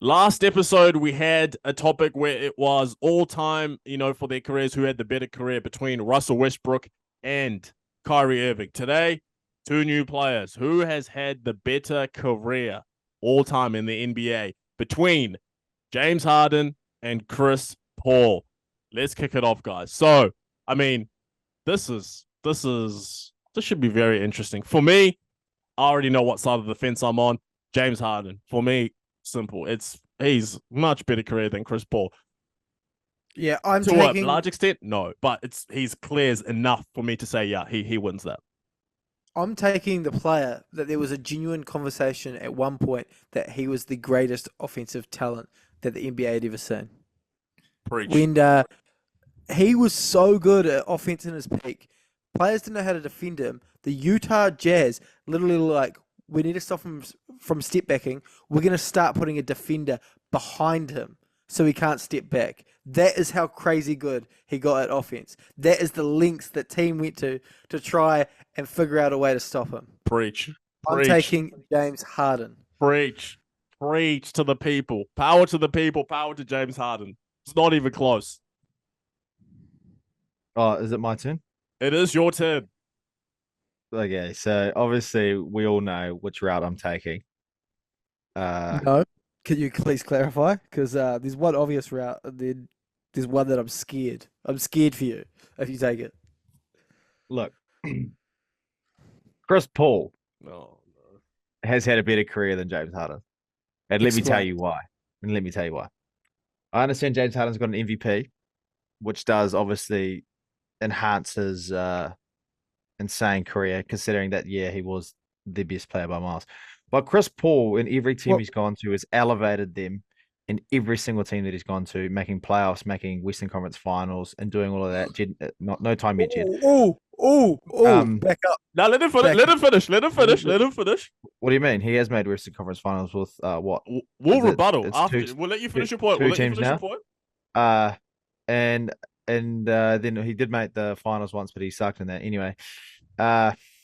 Last episode, we had a topic where it was all time, for their careers, who had the better career between Russell Westbrook and Kyrie Irving. Today, two new players. Who has had the better career all time in the NBA between James Harden and Chris Paul? Let's kick it off, guys. So, I mean, this should be very interesting. For me, I already know what side of the fence I'm on. James Harden. For me, simple. He's much better career than Chris Paul. Yeah, I'm to taking a large extent, no, but he's clears enough for me to say, yeah, he wins that. I'm taking the player that there was a genuine conversation at one point that he was the greatest offensive talent that the NBA had ever seen. Preach. When he was so good at offense in his peak, players didn't know how to defend him. The Utah Jazz literally like, we need to stop him from step backing. We're going to start putting a defender behind him so he can't step back. That is how crazy good he got at offense. That is the lengths that team went to try and figure out a way to stop him. Preach. I'm taking James Harden. Preach to the people. Power to the people. Power to James Harden. It's not even close. Oh, is it my turn? It is your turn. Okay, so obviously we all know which route I'm taking. No, can you please clarify? Because there's one obvious route, and then there's one that I'm scared. I'm scared for you if you take it. Look, Chris Paul No. has had a better career than James Harden. And let me tell you why. I understand James Harden's got an MVP, which does obviously enhance his insane career, considering that, yeah, he was the best player by miles. But Chris Paul, in every team he's gone to, has elevated them in every single team that he's gone to, making playoffs, making Western Conference Finals, and doing all of that. Jed, no time yet, Jed. Back up. Now let him finish. What do you mean? He has made Western Conference Finals with what? We'll rebuttal after. We'll let you finish your point. And then he did make the finals once, but he sucked in that anyway.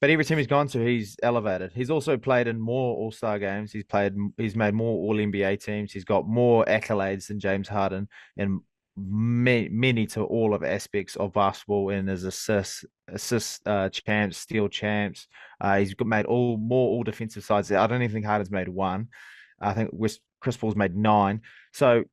But every team he's gone to, he's elevated. He's also played in more All-Star games. He's made more All-NBA teams. He's got more accolades than James Harden, and many to all of aspects of basketball, in his assist champs, steal champs. He's made all defensive sides. I don't even think Harden's made one. I think Chris Paul's made 9. So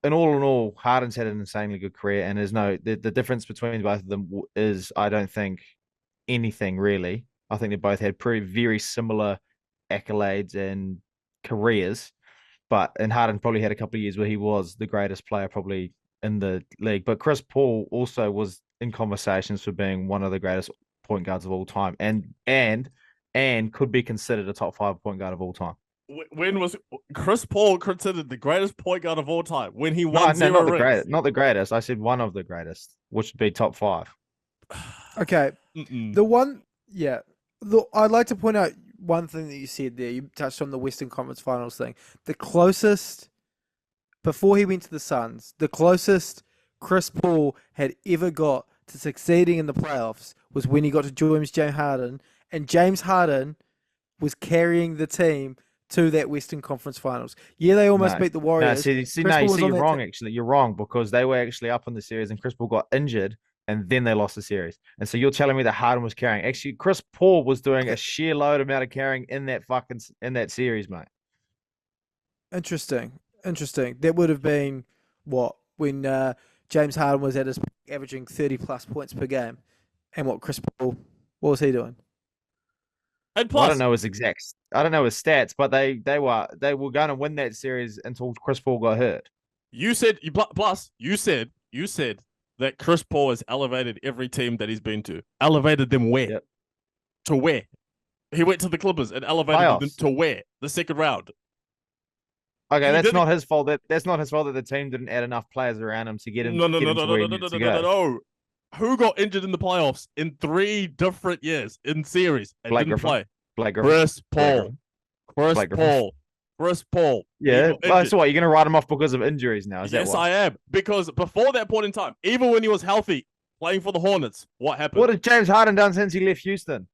in all, Harden's had an insanely good career, and there's the difference between both of them is, I don't think, anything really. I think they both had very similar accolades and careers, and Harden probably had a couple of years where he was the greatest player probably in the league. But Chris Paul also was in conversations for being one of the greatest point guards of all time, and could be considered a top 5 point guard of all time. When was Chris Paul considered the greatest point guard of all time? When he won zero rings? Not the greatest. I said one of the greatest, which would be top 5. Okay. The one, yeah. Look, I'd like to point out one thing that you said there. You touched on the Western Conference Finals thing. The closest, before he went to the Suns, the closest Chris Paul had ever got to succeeding in the playoffs was when he got to James Harden, and James Harden was carrying the team to that Western Conference Finals. Yeah, they almost beat the Warriors. You're wrong, actually. You're wrong, because they were actually up in the series and Chris Paul got injured, and then they lost the series. And so you're telling me that Harden was carrying. Actually, Chris Paul was doing a sheer load amount of carrying in that series, mate. Interesting. That would have been when James Harden was at his averaging 30+ points per game, and Chris Paul, what was he doing? And plus, I don't know his stats, but they were going to win that series until Chris Paul got hurt. You said that Chris Paul has elevated every team that he's been to. Elevated them where? Yep. To where? He went to the Clippers and elevated them to where? The second round. Okay, that's not his fault. That's not his fault that the team didn't add enough players around him to get him. No. Who got injured in the playoffs in 3 different years in series and didn't play? Chris Paul. Chris Paul. Yeah. So what, you're going to write him off because of injuries now? Yes, I am. Because before that point in time, even when he was healthy, playing for the Hornets, what happened? What has James Harden done since he left Houston?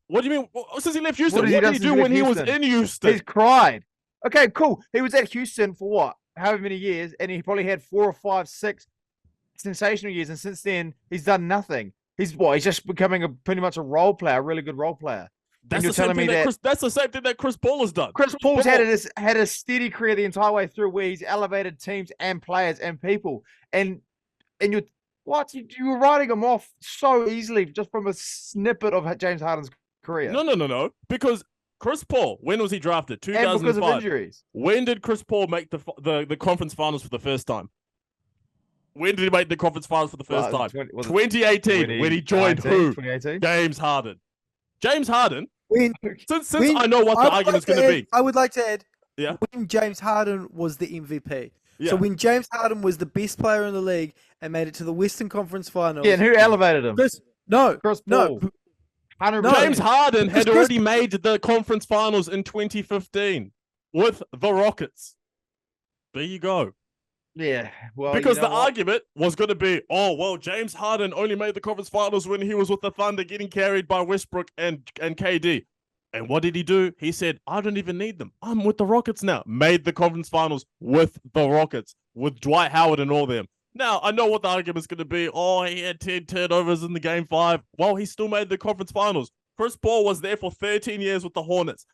What do you mean? Since he left Houston, what did he do when he was in Houston? He's cried. Okay, cool. He was at Houston for what? However many years, and he probably had 4 or 5, 6 sensational years, and since then he's done nothing. He's just becoming pretty much a role player, a really good role player. That's the same thing that's the same thing that Chris Paul has done. Chris Paul's had a steady career the entire way through, where he's elevated teams and players and people, and you were writing him off so easily just from a snippet of James Harden's career. No, because Chris Paul, when was he drafted? 2005. And because of injuries. When did Chris Paul make the conference finals for the first time? When did he make the conference finals for the first time? 2018, when he joined who? 2018? James Harden. James Harden. Since I know what the argument's going to be. I would like to add, yeah, when James Harden was the MVP. Yeah. So when James Harden was the best player in the league and made it to the Western Conference Finals. Yeah, and who elevated him? Chris Paul. No. James Harden had already made the conference finals in 2015 with the Rockets. There you go. Yeah, well, because the argument was going to be, oh, well, James Harden only made the conference finals when he was with the Thunder getting carried by Westbrook and KD. And what did he do? He said, I don't even need them. I'm with the Rockets now. Made the conference finals with the Rockets, with Dwight Howard and all them. Now, I know what the argument's going to be. Oh, he had 10 turnovers in the game 5. Well, he still made the conference finals. Chris Paul was there for 13 years with the Hornets.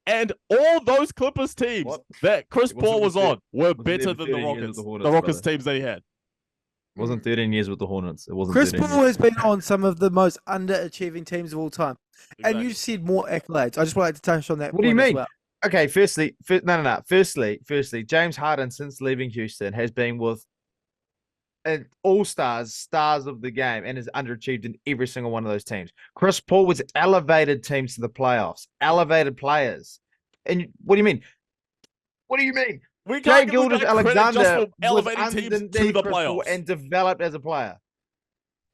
And all those Clippers teams that Chris Paul was on were better than the Rockets. The Rockets teams they had. It wasn't 13 years with the Hornets. It wasn't. Chris Paul has been on some of the most underachieving teams of all time. Exactly. And you said more accolades. I just wanted to touch on that. What do you mean? Well. Okay, firstly, Firstly, James Harden, since leaving Houston, has been with stars of the game, and has underachieved in every single one of those teams. Chris Paul was elevated teams to the playoffs, elevated players. And what do you mean? What do you mean? Shai Gilgeous-Alexander elevating teams to the playoffs and developed as a player.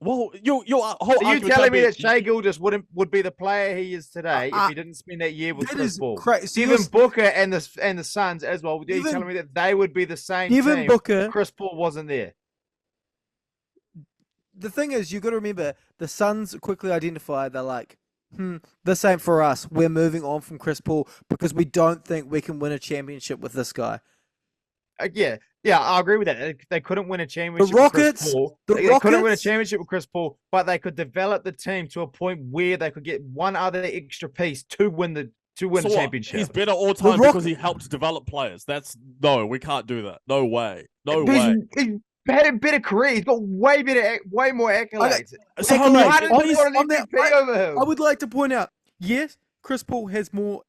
Well, your whole are you telling me that Shai Gilgeous would be the player he is today if he didn't spend that year with Chris Paul? Devin Booker and the Suns as well. Are you telling me that they would be the same team if Chris Paul wasn't there? The thing is, you got to remember, the Suns quickly identified, they're like, this ain't for us. We're moving on from Chris Paul because we don't think we can win a championship with this guy. Yeah, I agree with that. They couldn't win a championship with Chris Paul. They couldn't win a championship with Chris Paul, but they could develop the team to a point where they could get one other extra piece to win the championship. He's better all time because he helped develop players. We can't do that. No way. He's had a better career. He's got way more accolades. I would like to point out, yes, Chris Paul has more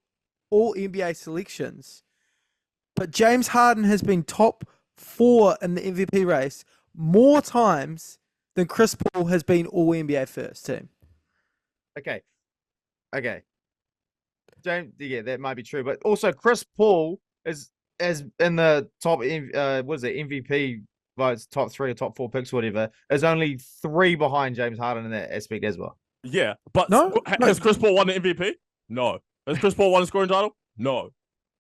all NBA selections, but James Harden has been top 4 in the MVP race more times than Chris Paul has been all NBA first team. Okay. That might be true, but also Chris Paul is in the top MVP votes, top 3 or top 4 picks, whatever, is only 3 behind James Harden in that aspect as well. Yeah, but has Chris Paul won the MVP? No. Has Chris Paul won a scoring title? No.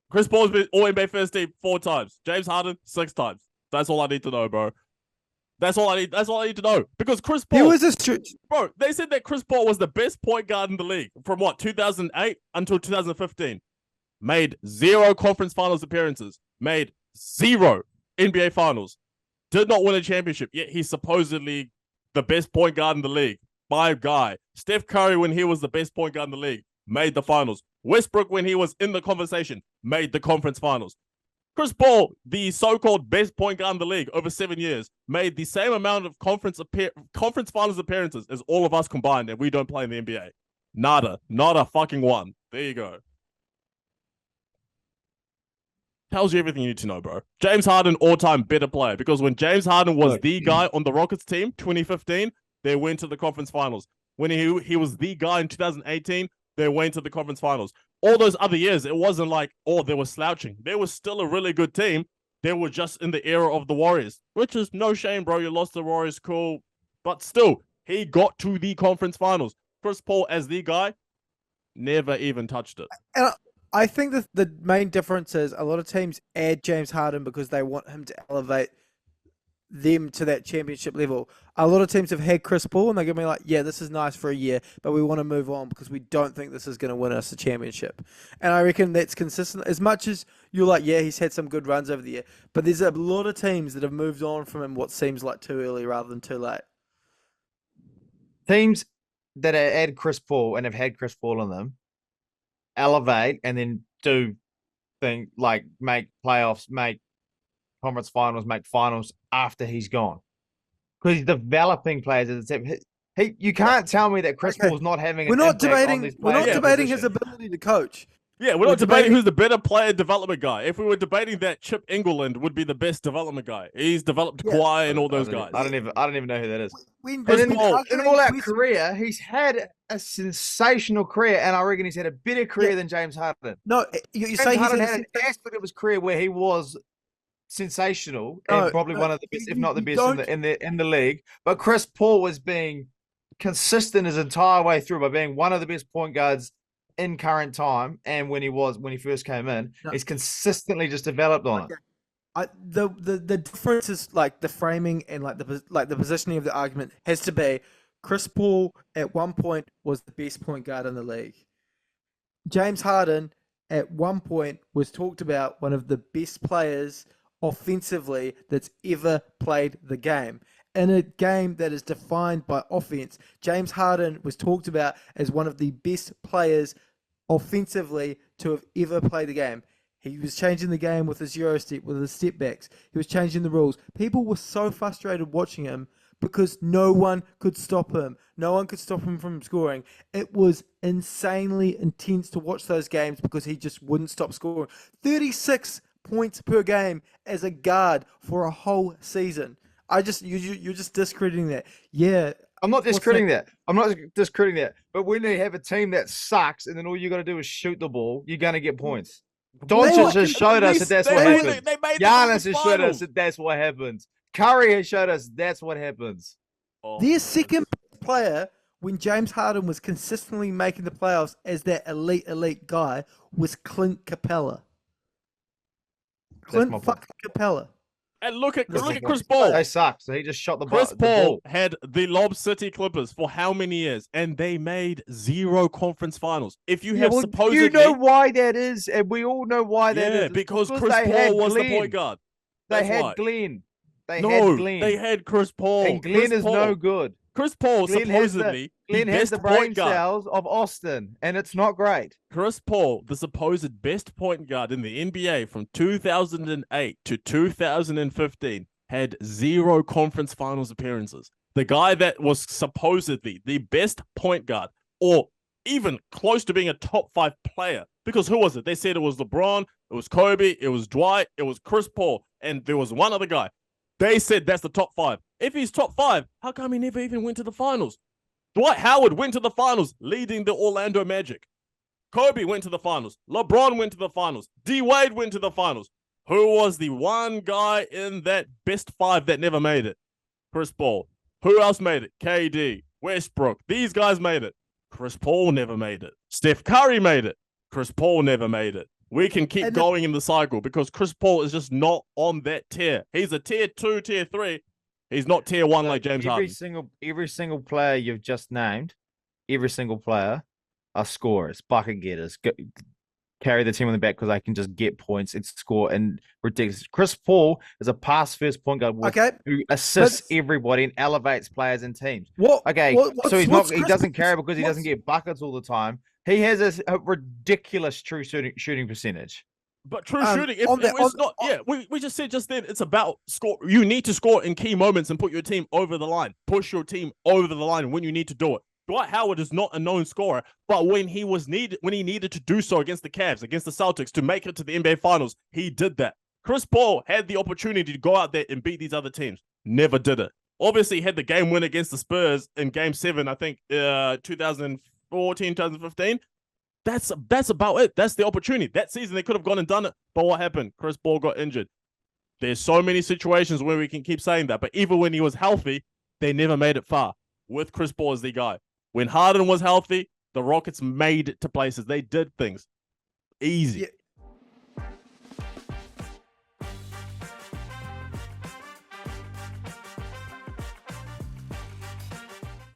Chris Paul's been all NBA first team 4 times. James Harden 6 times. That's all I need to know, bro. That's all I need to know. Because Chris Paul, bro, they said that Chris Paul was the best point guard in the league from 2008 until 2015. Made 0 conference finals appearances. Made 0 NBA finals. Did not win a championship, yet he's supposedly the best point guard in the league. My guy. Steph Curry, when he was the best point guard in the league, made the finals. Westbrook, when he was in the conversation, made the conference finals. Chris Paul, the so-called best point guard in the league over 7 years, made the same amount of conference finals appearances as all of us combined, and we don't play in the NBA. Nada. Not a fucking one. There you go. Tells you everything you need to know, bro. James Harden, all-time better player, because when James Harden was the guy on the Rockets team, 2015, they went to the conference finals. When he was the guy in 2018, they went to the conference finals. All those other years, it wasn't like, they were slouching. They were still a really good team. They were just in the era of the Warriors, which is no shame, bro. You lost the Warriors, cool. But still, he got to the conference finals. Chris Paul, as the guy, never even touched it. And I think that the main difference is a lot of teams add James Harden because they want him to elevate them to that championship level. A lot of teams have had Chris Paul and they're going to be like, yeah, this is nice for a year, but we want to move on because we don't think this is going to win us a championship. And I reckon that's consistent. As much as you're like, yeah, he's had some good runs over the year, but there's a lot of teams that have moved on from him what seems like too early rather than too late. Teams that add Chris Paul and have had Chris Paul in them elevate and then do things like make playoffs, make conference finals, make finals after he's gone. Because he's developing players. You can't tell me that Chris Paul's not having an impact on these players. We're not debating his ability to coach. Yeah, we're not debating who's the better player development guy. If we were debating that, Chip England would be the best development guy. He's developed Kawhi and all those guys. I don't even know who that is. In all our career, he's had a sensational career, and I reckon he's had a better career than James Harden. No, you say Harden had an aspect of his career where he was sensational and probably one of the best, if not the best, in the league. But Chris Paul was being consistent his entire way through by being one of the best point guards in current time, and when he first came in, he's consistently just developed on it. The difference is like the framing and like the positioning of the argument has to be Chris Paul at one point was the best point guard in the league. James Harden at one point was talked about one of the best players offensively that's ever played the game. In a game that is defined by offense, James Harden was talked about as one of the best players offensively to have ever played the game. He was changing the game with his Euro step, with his step backs. He was changing the rules. People were so frustrated watching him because no one could stop him. No one could stop him from scoring. It was insanely intense to watch those games because he just wouldn't stop scoring. 36 points per game as a guard for a whole season. You're just discrediting that. Yeah. I'm not discrediting that. But when you have a team that sucks and then all you got to do is shoot the ball, you're going to get points. Doncic has showed us that that's what happens. Giannis has showed us that that's what happens. Curry has showed us that's what happens. Their second player, when James Harden was consistently making the playoffs as that elite guy, was Clint Capella. Clint fucking Capella. And look at Chris Paul. They suck. So he just shot the ball. Chris Paul had the Lob City Clippers for how many years? And they made 0 conference finals. If you have supposedly... You know why that is, and we all know why that is. Yeah, because Chris Paul was the point guard. They had Glenn. They had Chris Paul. And Glenn is no good. Chris Paul supposedly Glenn has the brain cells of Austin, and it's not great. Chris Paul, the supposed best point guard in the NBA from 2008 to 2015, had 0 conference finals appearances. The guy that was supposedly the best point guard, or even close to being a top 5 player, because who was it? They said it was LeBron, it was Kobe, it was Dwight, it was Chris Paul, and there was one other guy. They said that's the top 5. If he's top 5, how come he never even went to the finals? Dwight Howard went to the finals, leading the Orlando Magic. Kobe went to the finals. LeBron went to the finals. D-Wade went to the finals. Who was the one guy in that best 5 that never made it? Chris Paul. Who else made it? KD, Westbrook. These guys made it. Chris Paul never made it. Steph Curry made it. Chris Paul never made it. We can keep going in the cycle because Chris Paul is just not on that tier. He's a tier 2, tier 3. He's not tier 1 like James Harden. Every single player you've just named, every single player are scorers, bucket getters, carry the team on the back because they can just get points and score and ridiculous. Chris Paul is a pass first point guard who assists everybody and elevates players and teams. He doesn't carry because he doesn't get buckets all the time. He has a ridiculous true shooting percentage. But true shooting, we just said just then, it's about score. You need to score in key moments and put your team over the line. Push your team over the line when you need to do it. Dwight Howard is not a known scorer, but when he needed to do so against the Cavs, against the Celtics to make it to the NBA Finals, he did that. Chris Paul had the opportunity to go out there and beat these other teams. Never did it. Obviously, he had the game win against the Spurs in Game 7, I think, 2014, 2015. That's about it. That's the opportunity. That season, they could have gone and done it. But what happened? Chris Paul got injured. There's so many situations where we can keep saying that. But even when he was healthy, they never made it far with Chris Paul as the guy. When Harden was healthy, the Rockets made it to places. They did things easy.